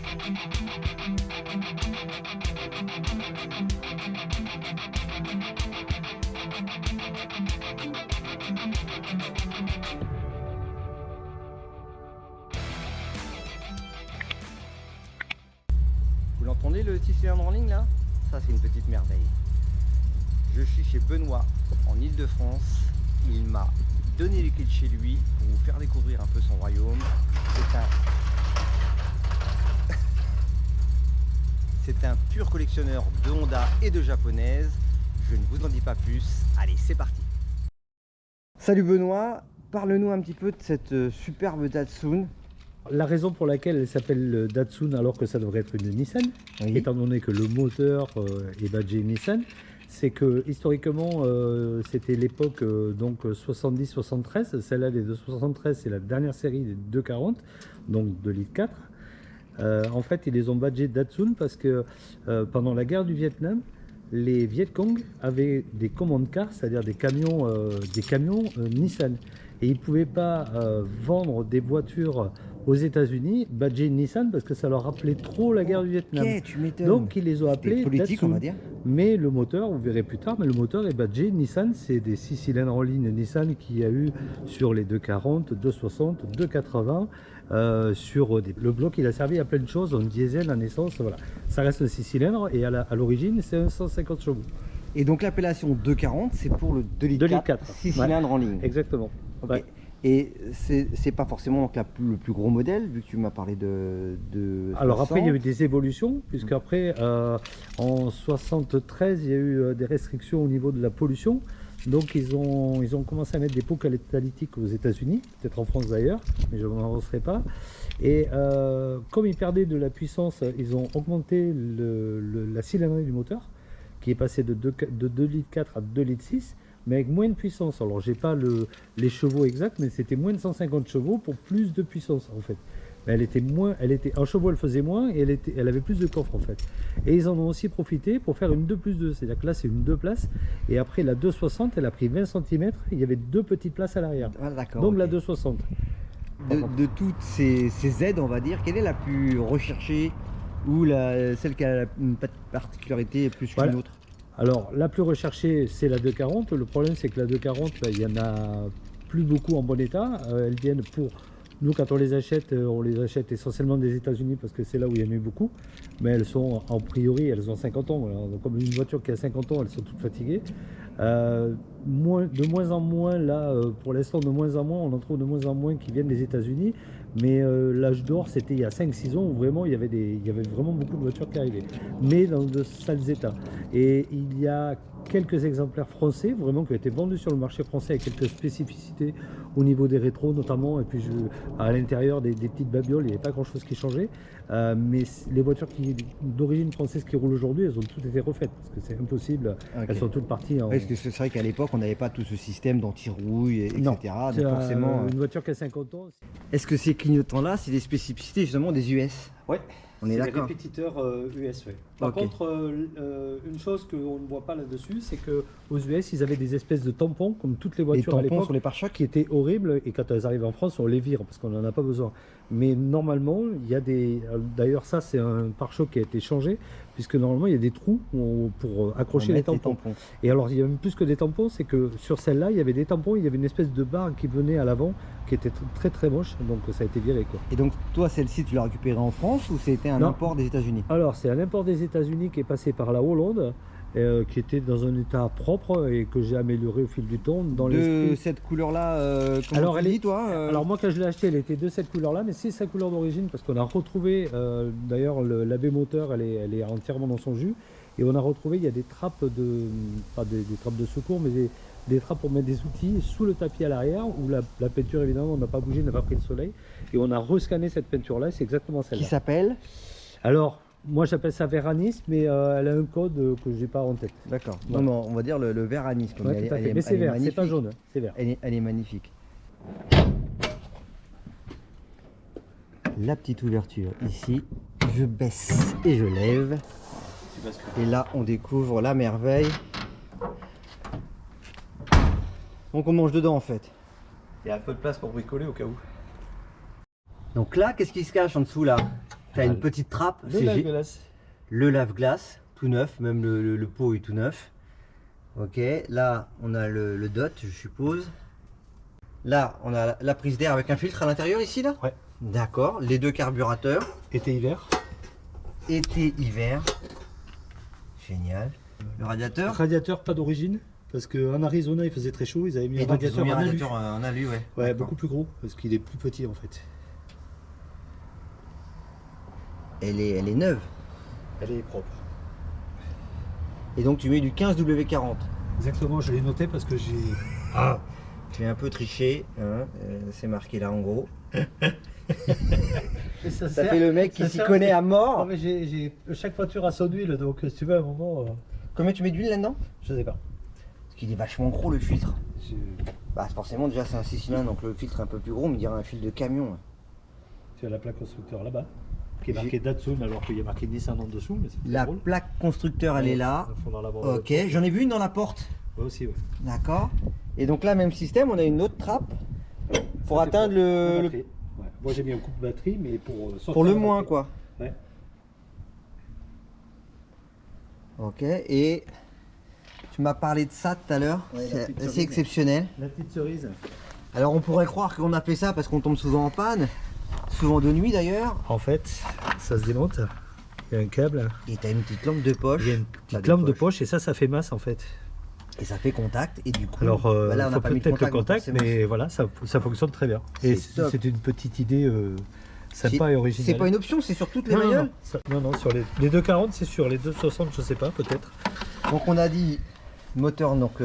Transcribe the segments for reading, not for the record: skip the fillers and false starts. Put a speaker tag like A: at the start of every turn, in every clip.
A: Vous l'entendez le 6 cylindres en ligne là? Ça c'est une petite merveille. Je suis chez Benoît en Ile-de-France. Il m'a donné les clés de chez lui pour vous faire découvrir un peu son royaume. C'est un pur collectionneur de Honda et de japonaises. Je ne vous en dis pas plus. Allez, c'est parti. Salut Benoît, parle-nous un petit peu de cette superbe Datsun.
B: La raison pour laquelle elle s'appelle Datsun alors que ça devrait être une Nissan,
A: Oui.
B: étant donné que le moteur est badgé Nissan, c'est que historiquement c'était l'époque donc 70-73, celle-là des 273 c'est la dernière série des 240, donc de litre 4. En fait ils les ont badgés Datsun parce que pendant la guerre du Vietnam, les Viet Cong avaient des commandes cars, c'est-à-dire des camions Nissan. Et ils ne pouvaient pas vendre des voitures aux États-Unis badgées Nissan parce que ça leur rappelait trop la guerre du Vietnam.
A: Ok, tu m'étonnes.
B: Donc ils les ont appelés
A: politique,
B: Datsun.
A: on va dire.
B: Mais le moteur, vous verrez plus tard, mais le moteur est badgé Nissan. C'est des 6 cylindres en ligne Nissan qu'il y a eu sur les 240, 260, 280. Le bloc, il a servi à plein de choses, en diesel, en essence, voilà. Ça reste un 6 cylindres et à l'origine, c'est un 150 chevaux.
A: Et donc l'appellation 240, c'est pour le 2 litres 4, 6 cylindres en ligne.
B: Exactement.
A: Okay.
B: Ouais.
A: Et c'est pas forcément donc, le plus gros modèle, vu que tu m'as parlé de
B: Alors
A: 60.
B: après, il y a eu des évolutions, puisque après, en 73, il y a eu des restrictions au niveau de la pollution. Donc ils ont commencé à mettre des pots catalytiques aux États-Unis, peut-être en France d'ailleurs, mais je n'en avancerai pas. Et comme ils perdaient de la puissance, ils ont augmenté la cylindrée du moteur, qui est passé de 2 litres 4 à 2 litres 6, mais avec moins de puissance. Alors j'ai pas les chevaux exacts, mais c'était moins de 150 chevaux pour plus de puissance en fait. Mais en chevaux elle faisait moins et elle avait plus de coffre en fait. Et ils en ont aussi profité pour faire une 2+2, c'est-à-dire que là c'est une 2 places, et après la 260 elle a pris 20 cm, il y avait 2 petites places à l'arrière.
A: Ah, d'accord.
B: Donc
A: okay.
B: La 260.
A: De toutes ces aides, on va dire, quelle est la plus recherchée ou celle qui a une particularité plus qu'une autre?
B: Alors la plus recherchée c'est la 240. Le problème c'est que la 240 il y en a plus beaucoup en bon état. Elles viennent nous quand on les achète essentiellement des États-Unis parce que c'est là où il y en a eu beaucoup. Mais elles sont en priori, elles ont 50 ans. Alors, comme une voiture qui a 50 ans, elles sont toutes fatiguées. De moins en moins là, pour l'instant de moins en moins, on en trouve de moins en moins qui viennent des États-Unis. Mais l'âge d'or c'était il y a 5-6 ans où vraiment il y avait vraiment beaucoup de voitures qui arrivaient, mais dans de sales états. Et il y a quelques exemplaires français vraiment qui ont été vendus sur le marché français avec quelques spécificités au niveau des rétros notamment, et puis à l'intérieur des petites babioles il n'y avait pas grand chose qui changeait, mais les voitures d'origine française qui roulent aujourd'hui elles ont toutes été refaites parce que c'est impossible. Okay. Elles sont toutes parties en...
A: Parce que c'est vrai qu'à l'époque on n'avait pas tout ce système d'anti-rouille, etc.
B: Non,
A: donc forcément
B: une voiture qui a 50 ans.
A: Est-ce que ces clignotants là c'est des spécificités justement des US?
B: Ouais.
A: On est d'accord.
B: Les répétiteurs US. Ouais. Par contre, une chose qu'on ne voit pas là-dessus, c'est qu'aux US, ils avaient des espèces de tampons, comme toutes les voitures à l'époque,
A: sur les pare-chocs
B: qui étaient horribles. Et quand elles arrivent en France, on les vire parce qu'on n'en a pas besoin. Mais normalement, il y a des. D'ailleurs, ça, c'est un pare-choc qui a été changé, puisque normalement, il y a des trous pour accrocher les tampons. Et alors, il y a même plus que des tampons, c'est que sur celle-là, il y avait des tampons, il y avait une espèce de barre qui venait à l'avant, qui était très très moche, donc ça a été viré, quoi.
A: Et donc, toi, celle-ci, tu l'as récupérée en France ou c'était un import des États-Unis?
B: Alors, c'est un import des États-Unis qui est passé par la Hollande, qui était dans un état propre et que j'ai amélioré au fil du temps.
A: De cette couleur-là, comment tu dis, toi
B: Alors, moi, quand je l'ai acheté, elle était de cette couleur-là, mais c'est sa couleur d'origine parce qu'on a retrouvé, d'ailleurs, l'AB moteur, elle est entièrement dans son jus. Et on a retrouvé, il y a des trappes pas des trappes de secours, mais des trappes pour mettre des outils sous le tapis à l'arrière, où la peinture, évidemment, n'a pas bougé, n'a pas pris le soleil. Et on a rescanné cette peinture-là, c'est exactement celle-là.
A: Qui s'appelle?
B: Alors, moi j'appelle ça Veranis, mais elle a un code que je n'ai pas en tête.
A: D'accord. Ouais. Non, on va dire le Veranis.
B: Ouais, mais c'est vert, c'est pas jaune, c'est vert.
A: Elle est magnifique. La petite ouverture ici, je baisse et je lève. Et là, on découvre la merveille. Donc on mange dedans en fait.
B: Il y a un peu de place pour bricoler au cas où.
A: Donc là, qu'est-ce qui se cache en dessous là? Tu as une petite trappe.
B: Le lave-glace.
A: Le lave-glace, tout neuf, même le pot est tout neuf. Ok, là on a le dot, je suppose. Là on a la prise d'air avec un filtre à l'intérieur ici là.
B: Ouais.
A: D'accord, les deux carburateurs.
B: Été-hiver.
A: Été-hiver. Génial. Le radiateur.
B: Radiateur pas d'origine, parce qu'en Arizona il faisait très chaud, ils avaient mis
A: Et
B: un
A: donc, ils ont
B: radiateur
A: mis un
B: en alu.
A: radiateur en alu, ouais.
B: Ouais,
A: D'accord.
B: beaucoup plus gros, parce qu'il est plus petit en fait.
A: Elle est neuve.
B: Elle est propre.
A: Et donc tu mets du 15W40.
B: Exactement, je l'ai noté parce que j'ai... Ah,
A: Tu es un peu triché, hein, c'est marqué là en gros. Ça fait le mec qui s'y connaît à mort.
B: Chaque voiture a son huile, donc si tu veux à un moment...
A: Combien tu mets d'huile là-dedans?
B: Je sais pas.
A: Parce qu'il est vachement gros le filtre.
B: Je-
A: Bah forcément déjà c'est un 6 cylindres donc le filtre est un peu plus gros, mais il dirait un fil de camion.
B: Tu as la plaque constructeur là-bas, qui est marquée Datsun alors qu'il y a marqué Nissan en dessous, mais c'est
A: La
B: drôle.
A: plaque constructeur elle est là.
B: Au fond dans la bande.
A: Ok, j'en ai vu une dans la porte.
B: Ouais, aussi, ouais.
A: D'accord. Et donc là même système, on a une autre trappe pour
B: Ça, c'est
A: atteindre
B: la
A: le
B: batterie. Ouais. Moi j'ai mis un coup de batterie, mais pour sortir
A: pour le
B: la
A: moins
B: batterie.
A: quoi.
B: Ouais.
A: Ok, et tu m'as parlé de ça tout à l'heure,
B: Ouais, la
A: c'est
B: petite
A: assez
B: cerise.
A: exceptionnel.
B: La petite cerise.
A: Alors on pourrait croire qu'on a fait ça parce qu'on tombe souvent en panne, souvent de nuit d'ailleurs.
B: En fait, ça se démonte. Il y a un câble.
A: Et t'as une petite lampe de poche.
B: Il y a une
A: Bah,
B: petite lampe de poche et ça fait masse en fait.
A: Et ça fait contact et du coup,
B: Alors,
A: bah là, on
B: il
A: n'a
B: faut
A: pas mis de
B: peut-être le
A: donc
B: contact,
A: forcément,
B: mais voilà, ça fonctionne très bien. Et
A: C'est top.
B: c'est une petite idée sympa et originale.
A: c'est pas une option, c'est sur toutes les
B: non, non,
A: bagnoles.
B: non, non, sur les 240, c'est sûr. Les 260, je sais pas, peut-être.
A: Donc on a dit moteur donc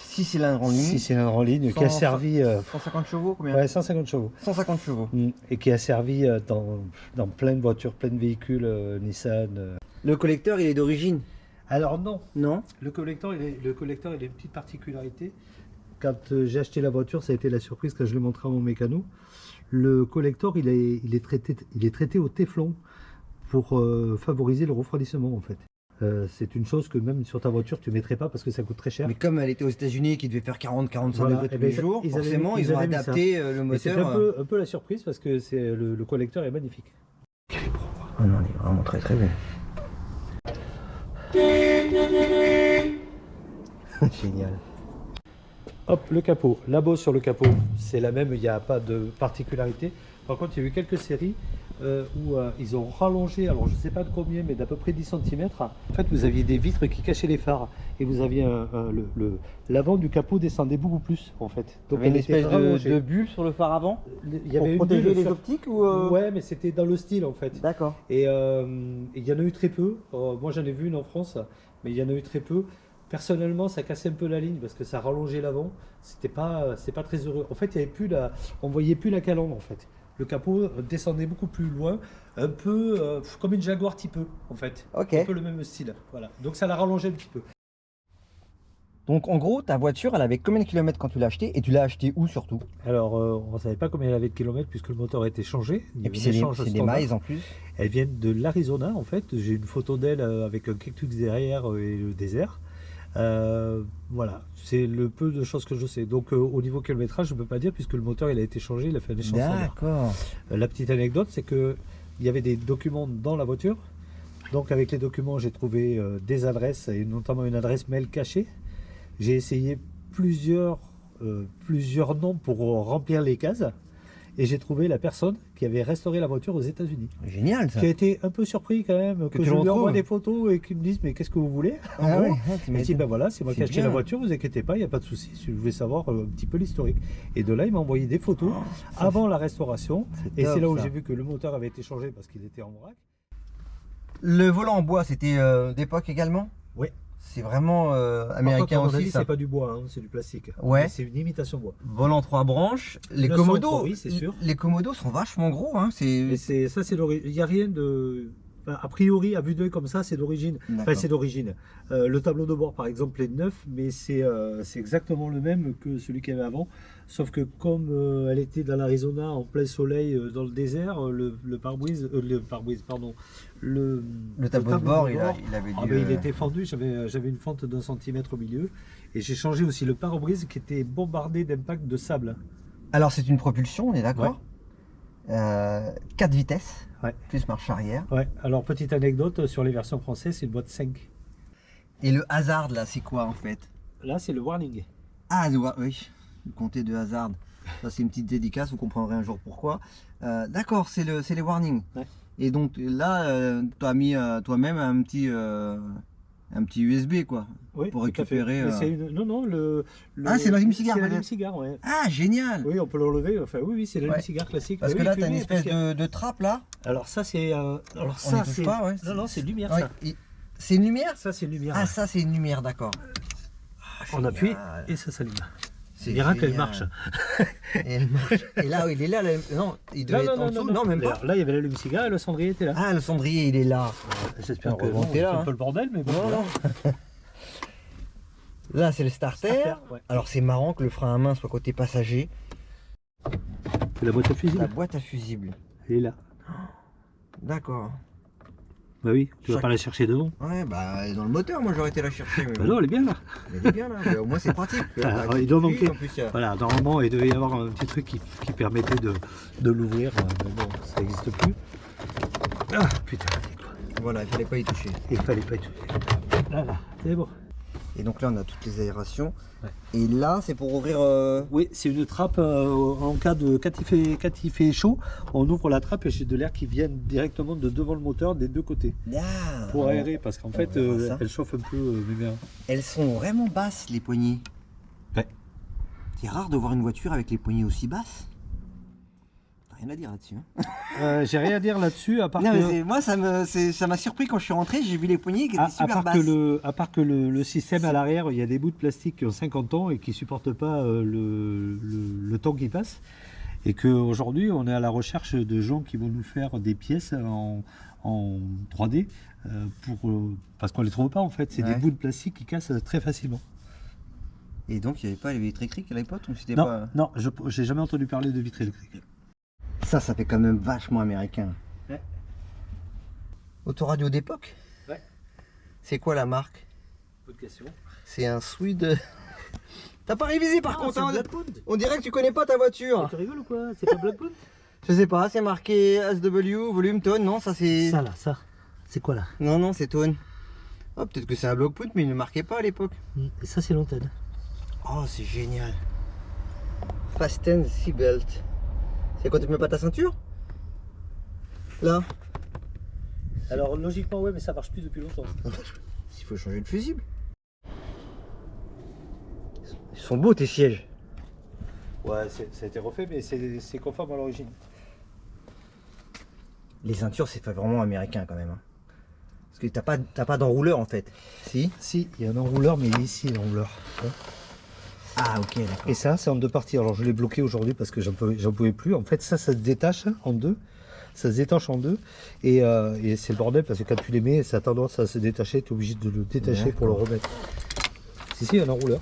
A: 6 cylindres en ligne,
B: 6 cylindres en ligne, qui a
A: 100,
B: servi
A: 150 chevaux combien?
B: ouais, 150 chevaux.
A: 150 chevaux.
B: Et qui a servi dans plein de voitures, plein de véhicules Nissan.
A: Le collecteur il est d'origine?
B: Alors non,
A: Non.
B: le collecteur, il a une petite particularité. Quand j'ai acheté la voiture, ça a été la surprise quand je l'ai montré à mon mécano. Le collector, il est traité au téflon pour favoriser le refroidissement en fait. C'est une chose que même sur ta voiture tu ne mettrais pas parce que ça coûte très cher.
A: Mais comme elle était aux États-Unis qui devait faire 40-45
B: Voilà,
A: degrés
B: eh
A: tous
B: ben,
A: les jours,
B: ils avaient-
A: forcément
B: ils
A: ils ont
B: avaient mis
A: adapté le
B: Et c'est
A: moteur.
B: un peu la surprise parce que le collecteur est magnifique.
A: Oh non, il est vraiment très très bien. Génial.
B: Hop, le capot. La bosse sur le capot, c'est la même, il n'y a pas de particularité. Par contre, il y a eu quelques séries où ils ont rallongé, alors je ne sais pas de combien, mais d'à peu près 10 cm. En fait, vous aviez des vitres qui cachaient les phares et vous aviez l'avant du capot descendait beaucoup plus en fait.
A: Donc
B: elle
A: une
B: était
A: espèce
B: rallongée.
A: de bulle sur le phare avant
B: Il y avait une
A: pour protéger
B: bulle
A: les
B: sur-
A: optiques ou
B: Ouais, mais c'était dans le style en fait.
A: D'accord.
B: Et il y en a eu très peu. Moi, j'en ai vu une en France, mais il y en a eu très peu. Personnellement, ça cassait un peu la ligne parce que ça rallongeait l'avant. C'était pas très heureux. En fait, il y avait plus on voyait plus la calandre en fait. Le capot descendait beaucoup plus loin, un peu comme une Jaguar type E, en fait.
A: Ok.
B: Un peu le même style. Voilà. Donc ça l'a rallongé un petit peu.
A: Donc en gros, ta voiture, elle avait combien de kilomètres quand tu l'as achetée et tu l'as achetée où surtout?
B: Alors, on ne savait pas combien elle avait de kilomètres puisque le moteur a été changé. Il y
A: Et
B: avait
A: puis
B: un
A: c'est
B: échange
A: des
B: standard.
A: mailles en plus.
B: Elles viennent de l'Arizona en fait. J'ai une photo d'elle avec un cactus derrière et le désert. Voilà, c'est le peu de choses que je sais. Donc au niveau kilométrage, je ne peux pas dire puisque le moteur il a été changé, il a fait un échange standard.
A: D'accord.
B: La petite anecdote, c'est que il y avait des documents dans la voiture. Donc avec les documents, j'ai trouvé des adresses et notamment une adresse mail cachée. J'ai essayé plusieurs noms pour remplir les cases. Et j'ai trouvé la personne qui avait restauré la voiture aux États-Unis.
A: Génial ça.
B: Qui a été un peu surpris quand même que
A: tu
B: je
A: le
B: lui envoie
A: retrouves.
B: des photos et qu'ils me disent mais qu'est-ce que vous voulez en
A: Ah
B: gros.
A: ouais, ah,
B: Et je dis
A: t'imagines.
B: ben voilà, c'est moi qui ai
A: C'est
B: acheté la
A: bien.
B: voiture, vous inquiétez pas, il n'y a pas de souci. Je voulais savoir un petit peu l'historique. Et de là, il m'a envoyé des photos avant la restauration.
A: C'est
B: Et
A: top,
B: c'est là où
A: ça.
B: j'ai vu que le moteur avait été changé parce qu'il était en vrac.
A: Le volant en bois, c'était d'époque également?
B: Oui.
A: C'est vraiment
B: Par
A: américain
B: contre, à mon
A: aussi
B: avis,
A: ça.
B: c'est pas du bois, hein, c'est du plastique.
A: Ouais.
B: Mais c'est une imitation bois.
A: Volant 3 branches. Les
B: Le
A: commodos,
B: centre, oui, c'est sûr.
A: les commodos sont vachement gros. Hein.
B: Et ça, c'est l'origine. Il n'y a rien de. Enfin, a priori, à vue d'œil comme ça, c'est d'origine. Enfin,
A: D'accord.
B: c'est d'origine. Le tableau de bord, par exemple, est neuf, mais c'est exactement le même que celui qu'il y avait avant. Sauf que comme elle était dans l'Arizona, en plein soleil, dans le désert, le pare-brise, pardon, le
A: tableau de bord, il avait
B: ah
A: dû.
B: ben, il était fendu, j'avais une fente d'1 centimètre au milieu. Et j'ai changé aussi le pare-brise qui était bombardé d'impacts de sable.
A: Alors c'est une propulsion, on est d'accord. 4 vitesses.
B: Ouais.
A: plus marche arrière.
B: Ouais. Alors petite anecdote sur les versions françaises, c'est une boîte 5.
A: Et le Hazard là, c'est quoi en fait?
B: Là, c'est le warning.
A: Ah oui, le comté de Hazard. Ça c'est une petite dédicace, vous comprendrez un jour pourquoi. D'accord, c'est les warnings.
B: Ouais.
A: Et donc là, tu as mis toi-même un petit USB quoi,
B: Oui,
A: pour récupérer.
B: Mais c'est non,
A: Ah, c'est l'allume-cigare.
B: C'est l'allume-cigare, ouais.
A: Ah, génial.
B: Oui, on peut l'enlever. Enfin, oui, c'est l'allume-cigare classique.
A: Parce
B: Oui,
A: que là,
B: puis
A: tu as une
B: oui,
A: espèce
B: parce que-
A: de trappe là.
B: Alors ça, c'est. Alors
A: On
B: ça,
A: n'y touche
B: c'est.
A: pas, ouais.
B: Non, c'est une lumière,
A: Ouais,
B: ça.
A: C'est une lumière?
B: Ça, c'est une lumière.
A: Ah,
B: ouais.
A: ça c'est une lumière, d'accord.
B: On
A: génial.
B: appuie et ça s'allume.
A: C'est
B: Miracle, elle
A: génial.
B: marche.
A: Et elle marche. Et là, il est là. Non, il devait être en dessous. Non, même pas.
B: Alors, là, il y avait l'allume-cigare et le cendrier était là.
A: Ah, le cendrier, il est là.
B: J'espère
A: on
B: que
A: va
B: bon,
A: remonter
B: c'est
A: là,
B: un
A: hein.
B: peu le bordel, mais bon.
A: Non,
B: voilà.
A: non. Là, c'est le starter.
B: Ouais.
A: Alors, c'est marrant que le frein à main soit côté passager.
B: C'est la boîte à fusible.
A: La boîte à fusible.
B: Elle est là.
A: D'accord.
B: Bah oui, tu vas
A: Chaque-
B: pas la chercher devant.
A: Ouais, bah, elle est dans le moteur, moi j'aurais été la chercher. Mais
B: Bah non, elle est bien là.
A: elle est bien là. Mais au moins, c'est pratique.
B: Ah,
A: Bah,
B: il doit
A: oui,
B: manquer.
A: En plus, il y a-
B: Voilà, normalement, il devait y avoir un petit truc qui permettait de l'ouvrir. Mais bon, ça n'existe plus. Ah, putain, c'est quoi.
A: Voilà, il fallait pas y toucher.
B: Il fallait pas y toucher. Là, c'est bon.
A: Et donc là, on a toutes les aérations.
B: Ouais.
A: Et là, c'est pour ouvrir.
B: Oui, c'est une trappe en cas de quand il fait chaud, on ouvre la trappe et j'ai de l'air qui vient directement de devant le moteur des deux côtés
A: Là.
B: pour aérer parce qu'en fait
A: verra ça.
B: elle chauffe un peu mais bien.
A: Elles sont vraiment basses, les poignées.
B: Ouais.
A: C'est rare de voir une voiture avec les poignées aussi basses. T'as rien à dire là-dessus. Hein.
B: J'ai rien à dire là-dessus à part
A: Non, mais
B: que
A: moi, ça m'a surpris quand je suis rentré. J'ai vu les poignées qui étaient super basses.
B: à part que le système à l'arrière, il y a des bouts de plastique qui ont 50 ans et qui supportent pas le temps qui passe. Et qu'aujourd'hui, on est à la recherche de gens qui vont nous faire des pièces en 3D parce qu'on les trouve pas en fait. C'est des
A: Ouais.
B: bouts de plastique qui cassent très facilement.
A: Et donc, il n'y avait pas les vitres électriques à l'époque ou c'était
B: Non,
A: pas...
B: non, j'ai jamais entendu parler de vitre électrique.
A: Ça fait quand même vachement américain.
B: Ouais.
A: Autoradio d'époque.
B: Ouais.
A: C'est quoi la marque?
B: Bonne question.
A: C'est un Swede. T'as pas révisé par contre, hein.
B: Blackpool.
A: On dirait que tu connais pas ta voiture.
B: Tu rigoles ou quoi? C'est pas Blackpool?
A: Je sais pas, c'est marqué SW, volume, tone, non, ça c'est...
B: Ça là, ça. C'est quoi là?
A: Non, c'est tone. Oh, peut-être que c'est un Blackpool, mais il ne marquait pas à l'époque.
B: Et ça c'est l'antenne.
A: Oh, c'est génial. Fasten seatbelt. C'est quand tu mets pas ta ceinture? Là.
B: Alors logiquement ouais, mais ça marche plus depuis longtemps.
A: Il faut changer le fusible. Ils sont beaux tes sièges.
B: Ouais, ça a été refait, mais c'est conforme à l'origine.
A: Les ceintures, c'est vraiment américain quand même. Hein. Parce que t'as pas d'enrouleur en fait. Si?
B: Si, il y a un enrouleur, mais ici l'enrouleur.
A: Ah, ok, d'accord.
B: Et ça, c'est en deux parties. Alors je l'ai bloqué aujourd'hui parce que j'en pouvais plus. En fait, ça se détache en deux. Ça se détache en deux. Et c'est le bordel parce que quand tu les mets, ça a tendance à se détacher. Tu es obligé de le détacher pour le remettre. Si, il y a un enrouleur.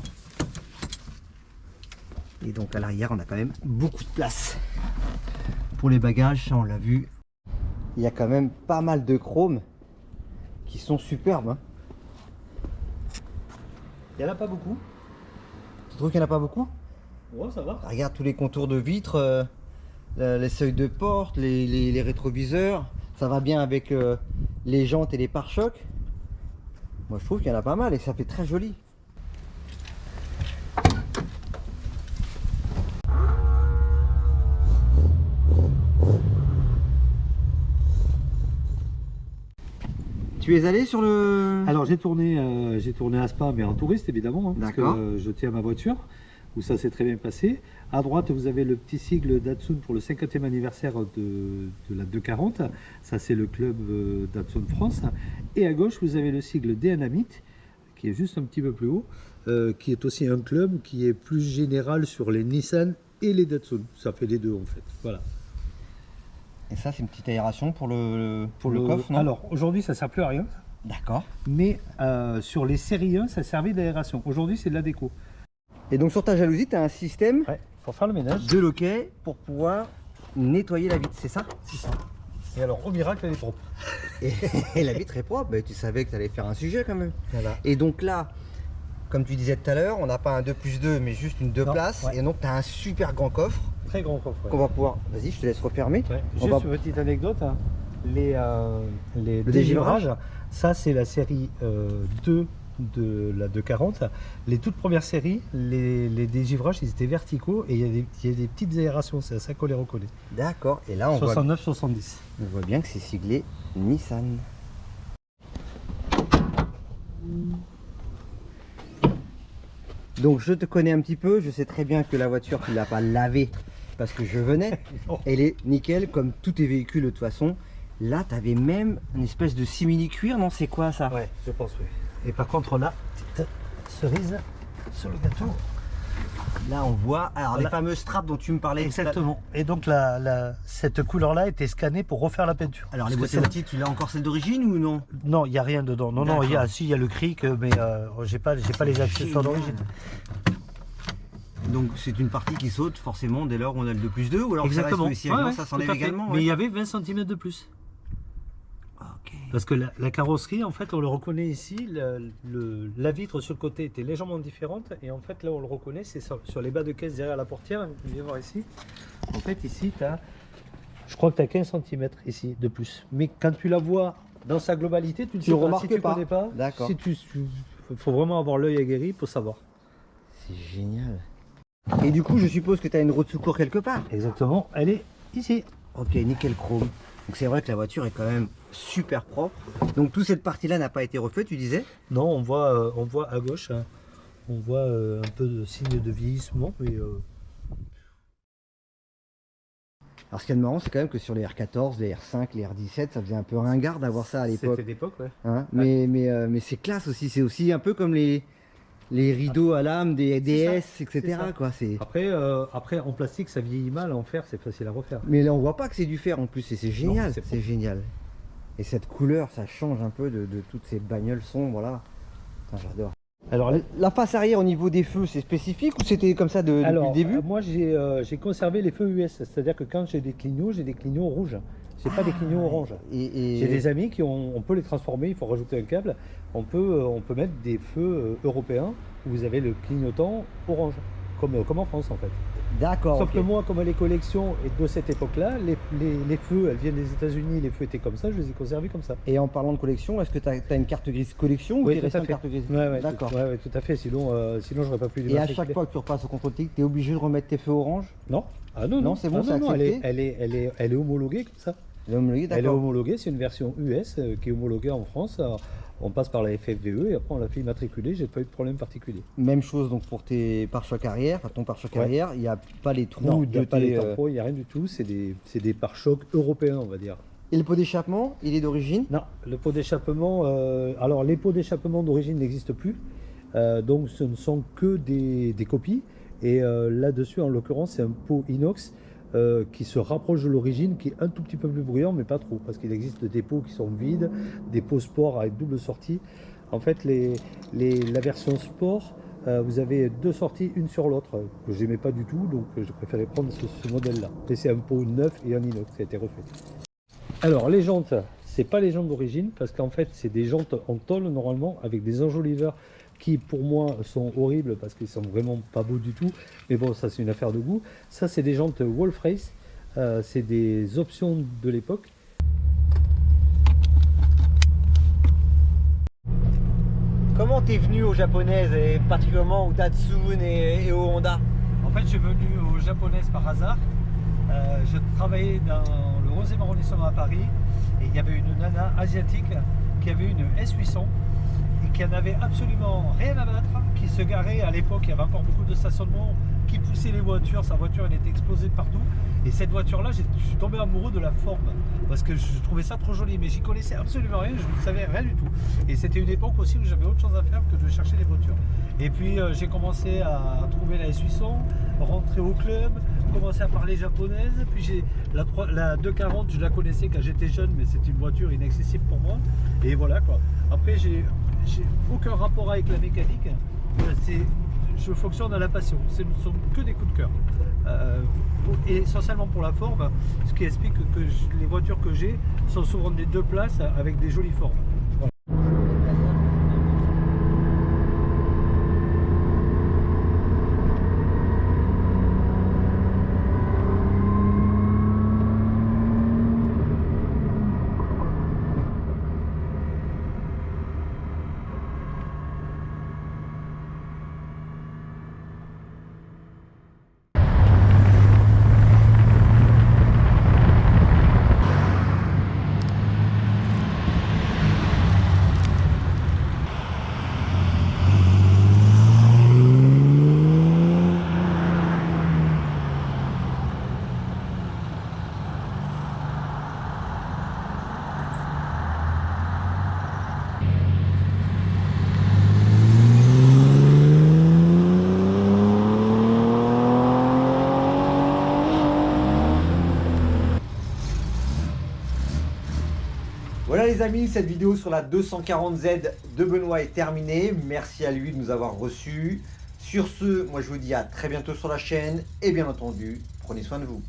A: Et donc à l'arrière, on a quand même beaucoup de place. Pour les bagages, ça on l'a vu. Il y a quand même pas mal de chromes qui sont superbes. Hein.
B: Il n'y en a pas beaucoup.
A: Tu trouves qu'il n'y en a pas beaucoup?
B: Ouais, ça va.
A: Regarde tous les contours de vitres, les seuils de porte, les rétroviseurs. Ça va bien avec les jantes et les pare-chocs. Moi je trouve qu'il y en a pas mal et ça fait très joli. Tu es allé sur le...
B: Alors j'ai tourné à Spa, mais en touriste évidemment, hein, parce
A: D'accord.
B: que je tiens ma voiture, où ça s'est très bien passé. À droite, vous avez le petit sigle Datsun pour le 50e anniversaire de la 240. Ça, c'est le club Datsun France. Et à gauche, vous avez le sigle Dynamite, qui est juste un petit peu plus haut, qui est aussi un club qui est plus général sur les Nissan et les Datsun. Ça fait les deux en fait. Voilà.
A: Et ça, c'est une petite aération pour le coffre, non?
B: Alors aujourd'hui, ça ne sert plus à rien.
A: D'accord.
B: Mais sur les séries 1, ça servait d'aération. Aujourd'hui, c'est de la déco.
A: Et donc sur ta jalousie, tu as un système
B: Ouais, pour faire le ménage.
A: de loquet pour pouvoir nettoyer la vitre, c'est ça?
B: C'est ça. Et alors, au miracle, elle est propre.
A: Et la vitre est propre, mais tu savais que tu allais faire un sujet quand même.
B: Voilà.
A: Et donc là, comme tu disais tout à l'heure, on n'a pas un 2+2, mais juste une 2
B: Non,
A: places.
B: ouais.
A: Et donc tu as un super grand coffre
B: Très grand coffre.
A: qu'on va pouvoir... Vas-y, je te laisse refermer.
B: Ouais.
A: On
B: Juste
A: va-
B: une petite anecdote. Hein. les
A: Le
B: dégivrages, ça c'est la série 2 de la 240. Les toutes premières séries, les dégivrages, ils étaient verticaux et il y a des petites aérations, c'est à ça qu'on les reconnaît.
A: D'accord, et là on
B: 69-70.
A: voit bien que c'est siglé Nissan. Donc je te connais un petit peu, je sais très bien que la voiture tu l'as pas lavée parce que je venais.
B: Non.
A: Elle est nickel comme tous tes véhicules de toute façon. Là tu avais même une espèce de simili cuir, non c'est quoi ça?
B: Ouais, je pense oui. Et par contre là, petite cerise sur le gâteau.
A: Là on voit alors
B: Voilà.
A: les fameux straps dont tu me parlais.
B: Exactement. Et donc cette couleur-là était scannée pour refaire la peinture.
A: Alors les
B: Parce
A: boîtes
B: que
A: à outils, tu l'as encore celle d'origine ou non?
B: non, il n'y a rien dedans. Non, non, il y a, si, il y a le cric, mais j'ai pas les accessoires d'origine.
A: Donc c'est une partie qui saute forcément dès lors où on a le 2+2 ou alors
B: Exactement.
A: ça reste aussi,
B: Ouais, ouais,
A: ça
B: tout
A: s'enlève
B: à fait.
A: également.
B: Mais il y avait 20 cm de plus.
A: Ok.
B: Parce que la carrosserie, en fait, on le reconnaît ici, la vitre sur le côté était légèrement différente. Et en fait, là, on le reconnaît, c'est sur les bas de caisse derrière la portière. Viens voir ici. En fait, ici, je crois que tu as 15 cm ici de plus. Mais quand tu la vois dans sa globalité, tu ne sais
A: le
B: pas.
A: remarques
B: Si tu ne
A: pas.
B: connais pas,
A: D'accord.
B: il faut vraiment avoir l'œil aguerri pour savoir.
A: C'est génial. Et du coup, je suppose que tu as une roue de secours quelque part.
B: Exactement, elle est ici.
A: Ok, nickel chrome. Donc c'est vrai que la voiture est quand même super propre. Donc toute cette partie-là n'a pas été refaite, tu disais?
B: Non, on voit à gauche, hein, on voit un peu de signe de vieillissement, mais
A: Alors ce qui est marrant, c'est quand même que sur les R14, les R5, les R17, ça faisait un peu ringard d'avoir ça à l'époque.
B: c'était d'époque, ouais.
A: Hein, mais c'est classe aussi, c'est aussi un peu comme les rideaux à lame des DS, etc.
B: ça.
A: Quoi,
B: Après, en plastique, ça vieillit mal, en fer, c'est facile à refaire.
A: mais là on voit pas que c'est du fer en plus et c'est génial,
B: c'est
A: c'est génial. Et cette couleur, ça change un peu de toutes ces bagnoles sombres là. Putain, j'adore.
B: Alors,
A: La face arrière au niveau des feux, c'est spécifique ou c'était comme ça depuis le début?
B: moi, j'ai conservé les feux US, c'est-à-dire que quand j'ai des clignots rouges. J'ai pas des clignots orange. J'ai des amis on peut les transformer, il faut rajouter un câble. On peut mettre des feux européens où vous avez le clignotant orange, comme en France en fait.
A: D'accord.
B: Sauf
A: ok.
B: que moi, comme les collections de cette époque-là, les feux, elles viennent des États-Unis, les feux étaient comme ça, je les ai conservés comme ça.
A: Et en parlant de collection, est-ce que tu as une carte grise collection ou
B: Oui,
A: t'es
B: tout
A: resté
B: à
A: en
B: fait.
A: carte grise?
B: Ouais,
A: D'accord.
B: ouais, tout à fait, sinon j'aurais pas pu les
A: Et à chaque
B: matriculer.
A: fois que tu repasses au contrôle technique, tu es obligé de remettre tes feux orange?
B: Non, ah non,
A: Non, c'est bon, c'est
B: non,
A: accepté.
B: elle est homologuée comme ça.
A: Les homologués,
B: Elle est
A: d'accord.
B: homologuée, c'est une version US qui est homologuée en France. On passe par la FFVE et après on l'a fait immatriculer, j'ai pas eu de problème particulier.
A: Même chose donc pour tes pare-chocs arrière, enfin ton pare-choc
B: Ouais.
A: arrière, il n'y a pas les trous
B: Non, il
A: de
B: n'y a pas
A: tes,
B: les tampons, il n'y a rien du tout, c'est des pare-chocs européens on va dire.
A: Et le pot d'échappement, il est d'origine?
B: Non, le pot d'échappement, alors les pots d'échappement d'origine n'existent plus, donc ce ne sont que des copies. Et là-dessus, en l'occurrence, c'est un pot inox qui se rapproche de l'origine, qui est un tout petit peu plus bruyant, mais pas trop, parce qu'il existe des pots qui sont vides, des pots sport avec double sortie. En fait, la version sport, vous avez deux sorties, une sur l'autre, que j'aimais pas du tout, donc j'ai préféré prendre ce modèle-là. Et c'est un pot neuf et un inox qui a été refait. Alors, les jantes, c'est pas les jantes d'origine, parce qu'en fait, c'est des jantes en tôle normalement, avec des enjoliveurs qui pour moi sont horribles parce qu'ils sont vraiment pas beaux du tout, mais bon, ça c'est une affaire de goût. Ça c'est des jantes Wolf Race, c'est des options de l'époque.
A: Comment t'es venu aux japonaises et particulièrement au Datsun et au Honda?
B: En fait, je suis venu aux japonaises par hasard. Je travaillais dans le 11e arrondissement à Paris et il y avait une nana asiatique qui avait une S800 et qui en avait absolument rien à battre, qui se garait à l'époque, il y avait encore beaucoup de stationnements, qui poussait les voitures, sa voiture elle était explosée de partout. Et cette voiture là, je suis tombé amoureux de la forme parce que je trouvais ça trop joli, mais j'y connaissais absolument rien, je ne savais rien du tout. Et c'était une époque aussi où j'avais autre chose à faire que de chercher des voitures. Et puis j'ai commencé à trouver la S800, rentrer au club, commencer à parler japonaise. Puis j'ai la 240, je la connaissais quand j'étais jeune, mais c'est une voiture inaccessible pour moi. Et voilà quoi. Après j'ai aucun rapport avec la mécanique. Je fonctionne à la passion. Ce ne sont que des coups de cœur. Et essentiellement pour la forme, ce qui explique que les voitures que j'ai sont souvent des deux places avec des jolies formes. Voilà.
A: Voilà les amis, cette vidéo sur la 240Z de Benoît est terminée. Merci à lui de nous avoir reçus. Sur ce, moi je vous dis à très bientôt sur la chaîne et bien entendu, prenez soin de vous.